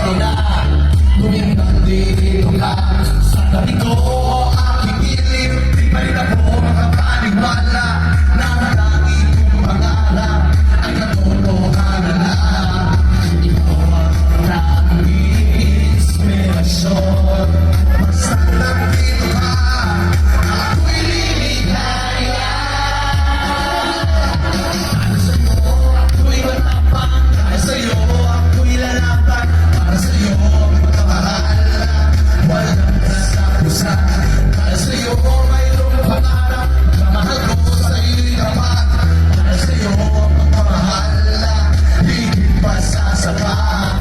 ikaw na. Tuwing nandito ka sa tabi ko, aking ilim, di pa rin ako makapaniwala na lagi kong pangarap ay katotohanan na. Ikaw ang inspirasyon. Basta nandito ka, ako'y liligaya. Para sa'yo, ako'y matapang. Para sa'yo, ako'y lalaban. Para sa'yo, magmamahal. Walang kasapusan. Para sa'yo, mayroong pangarap. Mamahal ko sa'yo'y dapat. Para sa'yo, magmamahal. Higit pa sa sapat.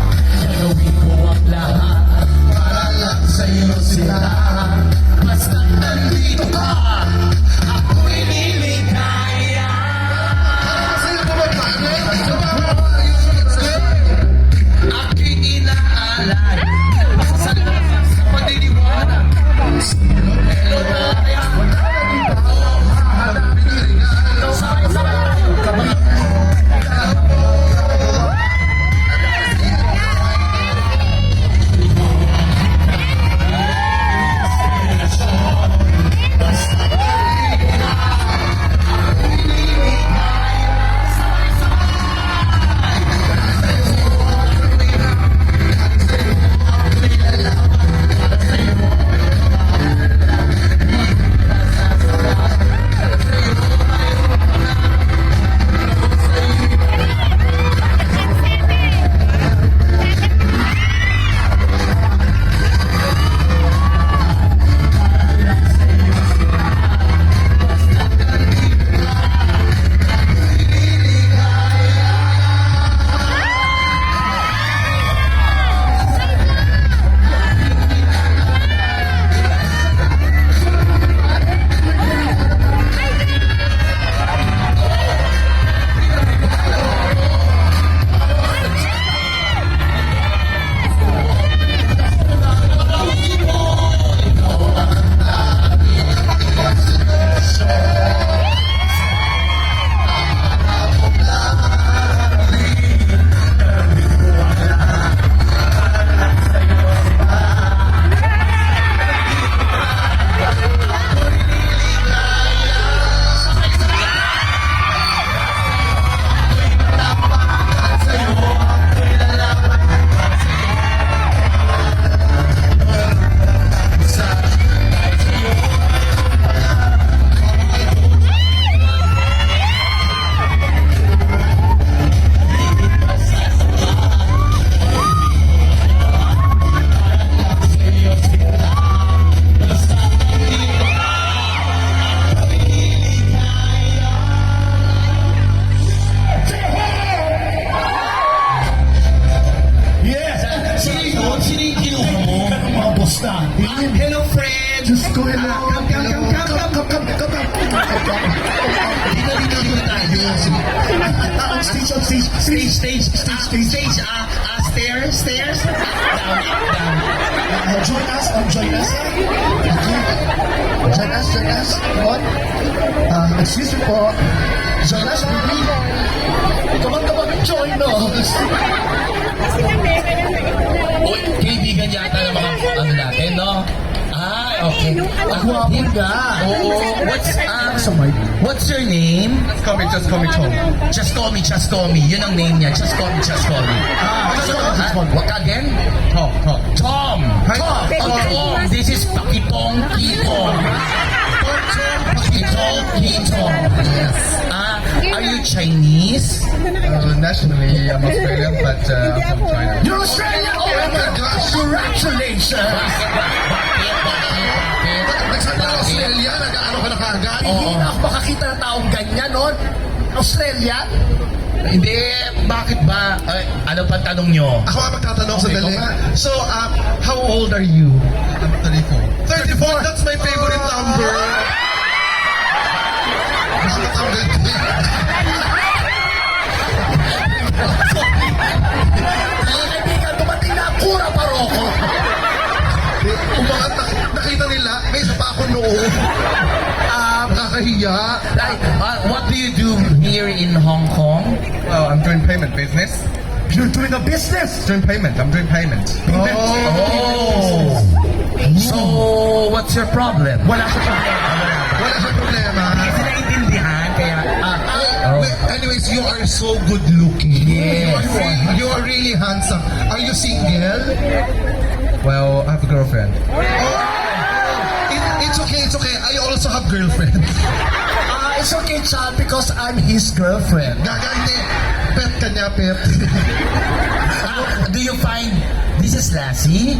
Gagawin ko ang lahat para lang sa'yo sila. Basta nandito ka, ako'y niligaya. Sa'yo ko ba aking inaalay sa lakas sa paniniwala. Hello na yan. Hanapin yung regalo. Hello, friends! Diyos ko, hello. Come. Dito tayo. Stage. Stairs. Down. Join us. Join us. What? Excuse me po. Join us, baby. Come on, join us. Uy, kaibigan yata ng mga ano natin, no? Ah, okay. Ako nga. Oo. What's your name? Just call me Tom. Just call me. Yun ang name niya. Just call me. What again? Tom. This is Pakitong Kitong. Yes. Are you Chinese? Nationally, I'm Australian, but I'm from China. You're Australian? Oh my gosh! Congratulations! Nagsalita Australia, nag-ano ka na kaagad? Hindi na ako makakita ng taong ganyan, no? Australian? Hindi, bakit ba? Ano pa tanong nyo? Ako ang magtatanong sa dali. So, how old are you? I'm 34. 34? That's my favorite number. Gusto ko ang Mga kaibigan, dumating na ang kura paroko. Kung bakit nakita nila, may isa pa ako noon. Nakakahiya. Like, what do you do here in Hong Kong? I'm doing payment business. You're doing a business. Doing payment. I'm doing payments. Oh! So, what's your problem? Wala siya problema. Wala siyang problema. Kasi naintindihan, kaya... Anyways, you are so good looking. Yes. You are really handsome. Are you single? Well, I have a girlfriend. It's okay, it's okay. I also have girlfriend. It's okay, Chad, because I'm his girlfriend. Gagante. Pet ka niya, pet. Do you find this is lassie?